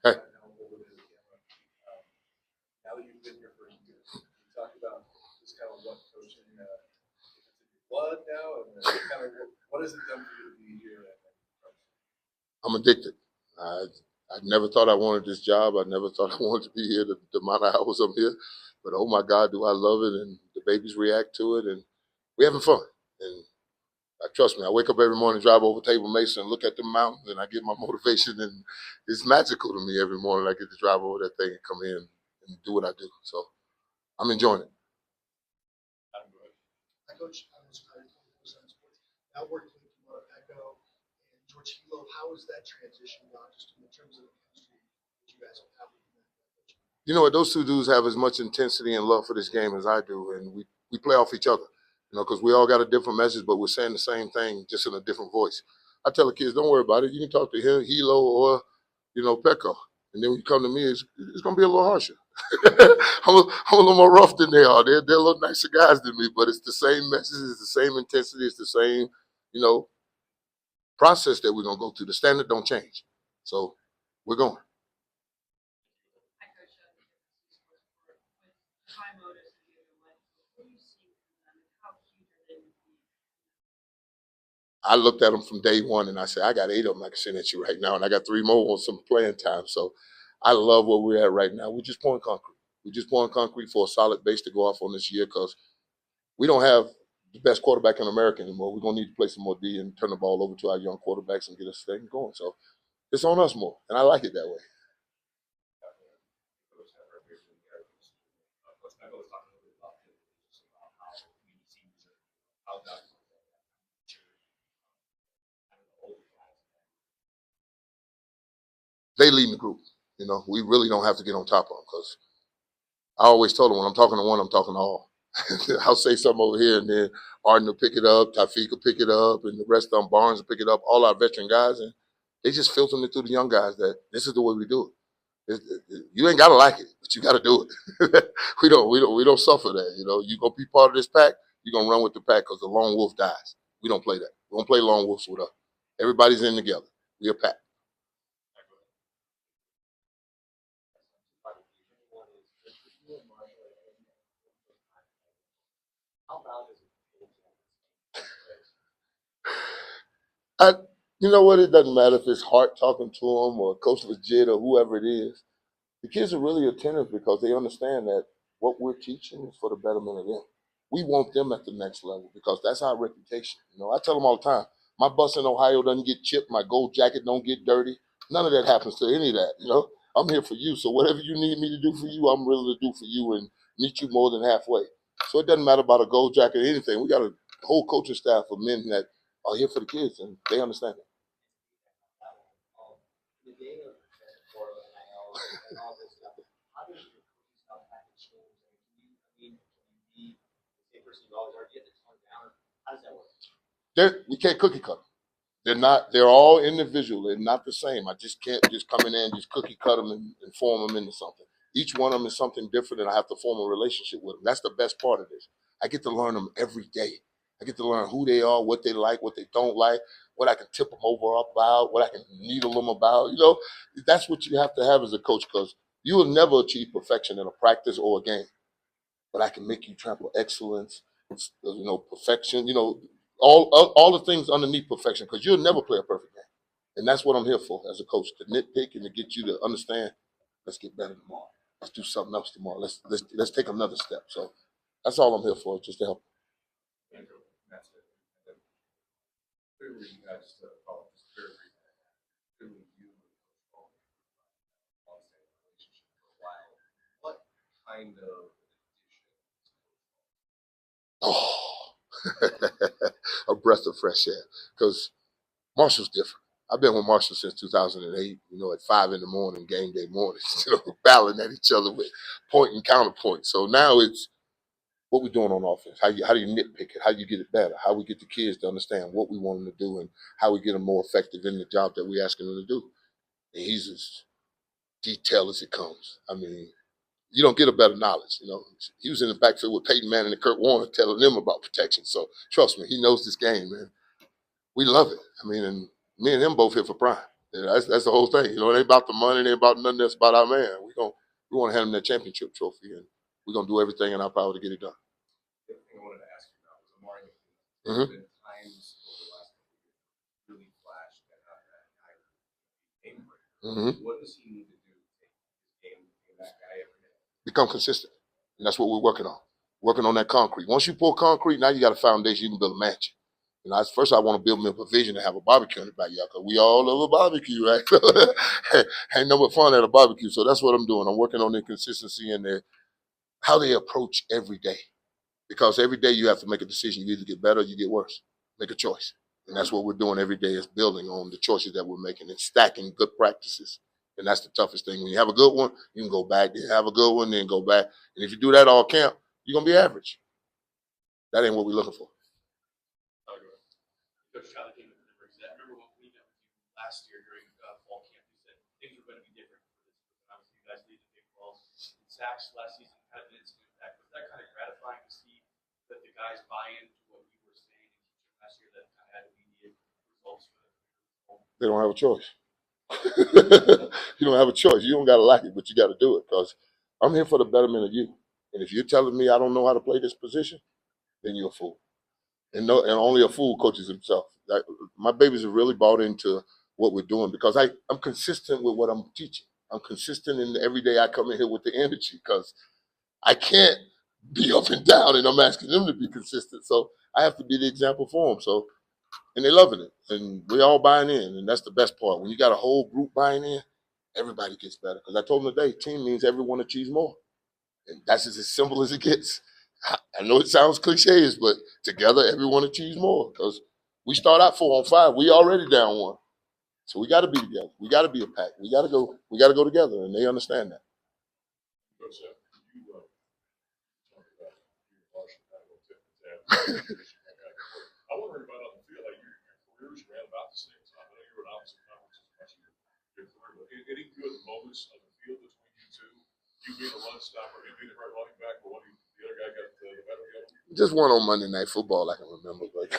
Hey. Now that you've been here for a year, can you talk about just kind of what coaching, if it's in your blood now, and kind of what has it done for you to be here? I'm addicted. I never thought I wanted this job. I never thought I wanted to be here the amount of hours I'm here. But oh my God, do I love it. And the babies react to it. And we're having fun. And trust me, I wake up every morning, drive over Table Mesa and look at the mountains, and I get my motivation. And it's magical to me every morning. I get to drive over that thing and come in and do what I do. So I'm enjoying it. I coach now working with Echo and George Hilo. How is that transition gone, just in terms of the chemistry that you guys have? You know what? Those two dudes have as much intensity and love for this game as I do, and we play off each other. You know, because we all got a different message, but we're saying the same thing, just in a different voice. I tell the kids, don't worry about it. You can talk to him, Hilo, or Pecco. And then when you come to me, it's going to be a little harsher. I'm a little more rough than they are. They're a little nicer guys than me, but it's the same message, it's the same intensity, it's the same, process that we're going to go through. The standard don't change. So we're going. I looked at them from day one and I said, I got 8 of them I can send at you right now, and I got 3 more on some playing time. So I love where we're at right now. We're just pouring concrete. We're just pouring concrete for a solid base to go off on this year, because we don't have the best quarterback in America anymore. We're going to need to play some more D and turn the ball over to our young quarterbacks and get us thing going. So it's on us more, and I like it that way. They lead the group. We really don't have to get on top of them, because I always told them, when I'm talking to one, I'm talking to all. I'll say something over here, and then Arden will pick it up, Tafiq will pick it up, and the rest of them, Barnes will pick it up, all our veteran guys, and they just filtering it through the young guys that this is the way we do it. You ain't gotta like it, but you gotta do it. we don't suffer that. You gonna be part of this pack, you're gonna run with the pack, because the lone wolf dies. We don't play that. We don't play lone wolves with us. Everybody's in together. We're a pack. I, you know what? It doesn't matter if it's Hart talking to them or Coach Legit or whoever it is. The kids are really attentive, because they understand that what we're teaching is for the betterment of them. We want them at the next level, because that's our reputation. I tell them all the time, my bus in Ohio doesn't get chipped, my gold jacket don't get dirty. None of that happens to any of that. I'm here for you. So whatever you need me to do for you, I'm willing to do for you and meet you more than halfway. So it doesn't matter about a gold jacket or anything. We got a whole coaching staff of men that are here for the kids, and they understand it. We can't cookie cut them. They're not. They're all individual. They're not the same. I just can't just come in there and just cookie cut them and form them into something. Each one of them is something different, and I have to form a relationship with them. That's the best part of this. I get to learn them every day. I get to learn who they are, what they like, what they don't like, what I can tip them over about, what I can needle them about. That's what you have to have as a coach, because you will never achieve perfection in a practice or a game. But I can make you trample excellence, perfection, all the things underneath perfection, because you'll never play a perfect game. And that's what I'm here for as a coach, to nitpick and to get you to understand, let's get better tomorrow. Let's do something else tomorrow. Let's take another step. So that's all I'm here for, just to help. What kind of Oh, a breath of fresh air. Because Marshall's different. I've been with Marshall since 2008, at 5 in the morning, game day mornings, battling at each other with point and counterpoint. So now it's what we're doing on offense. How do you nitpick it? How do you get it better? How we get the kids to understand what we want them to do, and how we get them more effective in the job that we're asking them to do. And he's as detailed as it comes. I mean, you don't get a better knowledge. He was in the backfield with Peyton Manning and Kurt Warner telling them about protection. So trust me, he knows this game, man. We love it. I mean, and me and him both here for prime. Yeah, that's the whole thing. You know, it ain't about the money, it ain't about nothing else. About our man. We want to hand him that championship trophy, and we're gonna do everything in our power to get it done. The other thing I wanted to ask you about was Amari. Mm-hmm. There's been times over the last couple of years really flashed that guy game breaker. Mm-hmm. What does he need to do to take his game to that guy every day? Become consistent, and that's what we're working on. Working on that concrete. Once you pour concrete, now you got a foundation. You can build a mansion. You know, first I want to build me a provision to have a barbecue in the backyard because we all love a barbecue, right? Ain't no but fun at a barbecue. So that's what I'm doing. I'm working on the consistency and how they approach every day. Because every day you have to make a decision. You either get better or you get worse. Make a choice. And that's what we're doing every day is building on the choices that we're making and stacking good practices. And that's the toughest thing. When you have a good one, you can go back, then have a good one, then go back. And if you do that all camp, you're going to be average. That ain't what we're looking for. Coach Tyler came with the difference. I remember when we met with you last year during fall camp, you said things were going to be different for this. Obviously, you guys lead the big ball. Sacks last season kind of an instant impact. Was that kind of gratifying to see that the guys buy into what you were saying last year that kind of had immediate results for them? They don't have a choice. You don't have a choice. You don't got to like it, but you got to do it because I'm here for the betterment of you. And if you're telling me I don't know how to play this position, then you're a fool. And no, and only a fool coaches himself. My babies have really bought into what we're doing because I'm consistent with what I'm teaching. I'm consistent in every day I come in here with the energy because I can't be up and down, and I'm asking them to be consistent. So I have to be the example for them. So, and they're loving it, and we're all buying in, and that's the best part. When you got a whole group buying in, everybody gets better. Because I told them today, team means everyone achieves more. And that's just as simple as it gets. I know it sounds cliches, but together everyone achieves more because we start out 4-on-5. We already down one. So we got to be together. We got to be a pack. We got to go together, and they understand that. Coach, you talk about your Marshall kind of tip and tap. I wonder about on the field, like your careers ran about the same time. I know you were in opposite conferences much of your career, but any good moments on the field between you two? You being a run stopper, you being a right running back, or the other guy got the better of you? Just one on Monday Night Football, I can remember. But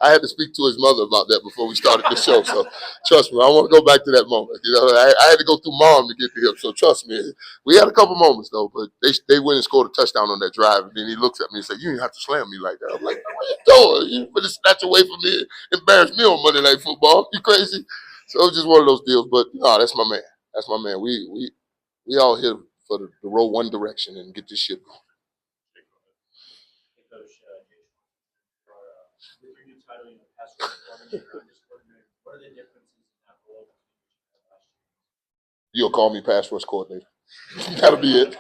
I had to speak to his mother about that before we started the show. So trust me, I want to go back to that moment. You know, I had to go through mom to get to him. So trust me, we had a couple moments though, but they went and scored a touchdown on that drive. And then he looks at me and said, "You didn't have to slam me like that." I'm like, "What are you doing? You put a snatch away from me, and embarrass me on Monday Night Football? You crazy?" So it was just one of those deals. But no, that's my man. That's my man. We all here for the row one direction and get this shit going. Coach, with your new title, pass rush coordinator, I'm just wondering, what are the differences in that role between last year? You'll call me pass rush coordinator. That'll be it.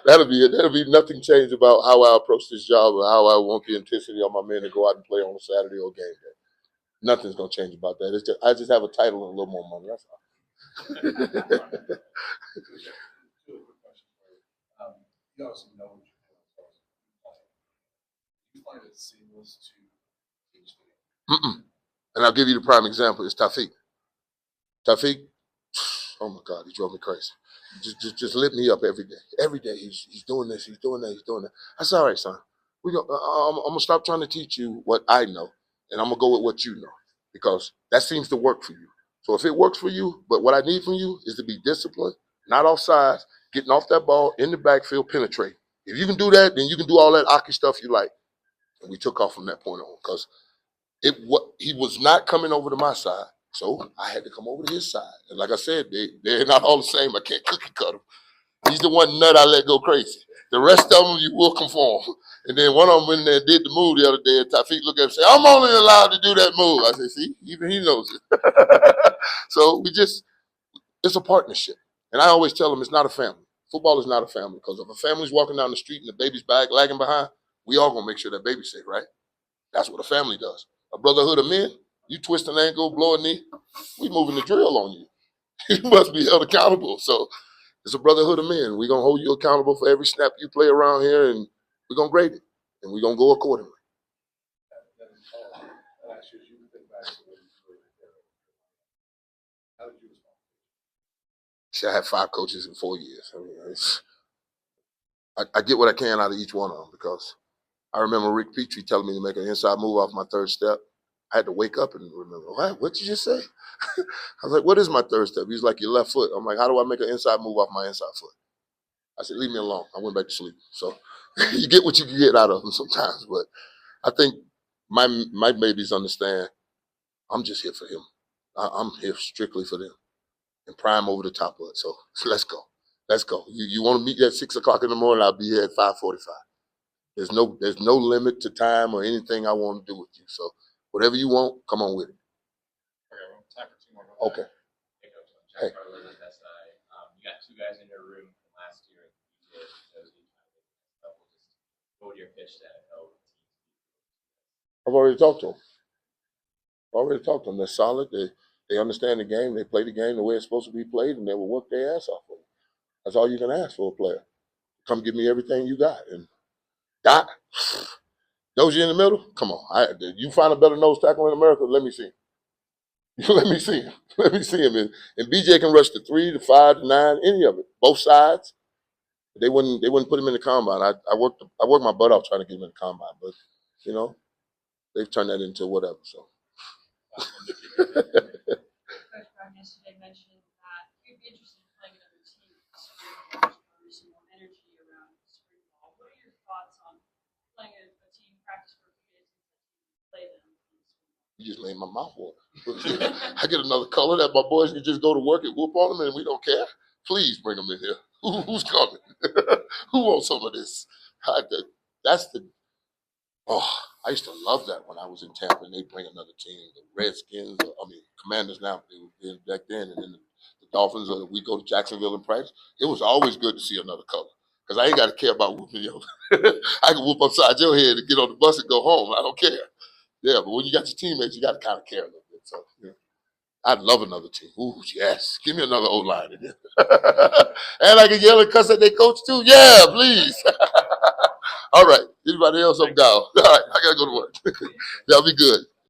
That'll be it. That'll be nothing changed about how I approach this job or how I want the intensity of my men to go out and play on a Saturday or game day. Nothing's gonna change about that. It's just I just have a title and a little more money. That's all. Two quick questions for you. You obviously know what you're doing as far as playing. Do you find it seamless to teach the game? Mm-mm. And I'll give you the prime example. It's Tafiq. Tafiq, oh my God, he drove me crazy. Just lit me up every day. Every day he's doing this, he's doing that, he's doing that. I said, all right, son. I'm gonna stop trying to teach you what I know, and I'm gonna go with what you know because that seems to work for you. So if it works for you, but what I need from you is to be disciplined, not off sides, getting off that ball in the backfield, penetrate. If you can do that, then you can do all that Aki stuff you like. And we took off from that point on because he was not coming over to my side, so I had to come over to his side. And like I said, they're not all the same. I can't cookie cut him. He's the one nut I let go crazy. The rest of them, you will conform. And then one of them went in there and did the move the other day, and Tafiq looked at him and said, "I'm only allowed to do that move." I said, "See, even he knows it." So it's a partnership. And I always tell them it's not a family. Football is not a family because if a family's walking down the street and the baby's bag lagging behind, we all gonna make sure that baby's safe, right? That's what a family does. A brotherhood of men, you twist an ankle, blow a knee, we moving the drill on you. You must be held accountable. So it's a brotherhood of men. We're going to hold you accountable for every snap you play around here, and we're going to grade it, and we're going to go accordingly. Last year, you think back to when you were there. How did you respond? See, I had 5 coaches in 4 years. I mean, I get what I can out of each one of them because I remember Rick Petrie telling me to make an inside move off my third step. I had to wake up and remember, what did you just say? I was like, what is my third step? He's like, your left foot. I'm like, how do I make an inside move off my inside foot? I said, leave me alone. I went back to sleep. So you get what you can get out of them sometimes. But I think my babies understand I'm just here for him. I'm here strictly for them and prime over the top of it. So let's go. Let's go. You want to meet at 6 o'clock in the morning? I'll be here at 5:45. There's no limit to time or anything I want to do with you. So whatever you want, come on with it. Okay, well, time for two more. Okay. Hey, Coach. Hey. Jeff Carlin with SI. You got two guys in your room from last year. What would your pitch to help teams? I've already talked to them. They're solid. They understand the game. They play the game the way it's supposed to be played, and they will work their ass off for it. That's all you can ask for a player. Come give me everything you got. And Doc, Dozier in the middle? Come on. You find a better nose tackle in America? Let me see him. Let me see him. Let me see him. And BJ can rush the 3, the 5, the 9, any of it. Both sides. They wouldn't put him in the combine. I worked my butt off trying to get him in the combine, but they've turned that into whatever. So Coach Brown yesterday mentioned that you'd be interested in playing another team this spring for some more energy around spring ball. What are your thoughts on playing a team practice for a few days and play them in spring ball? you just made my mouth water. I get another color that my boys can just go to work and whoop on them, and we don't care. Please bring them in here. Who's coming? Who wants some of this? I used to love that when I was in Tampa and they bring another team, the Redskins, Commanders now, they were back then, and then the Dolphins, we go to Jacksonville and practice. It was always good to see another color because I ain't got to care about whooping you. I can whoop upside your head and get on the bus and go home. I don't care. Yeah, but when you got your teammates, you got to kind of care a little bit. So, I'd love another team. Ooh, yes. Give me another O-line in there. And I can yell and cuss at their coach too. Yeah, please. All right. Anybody else? I'm down. All right. I got to go to work. That'll be good.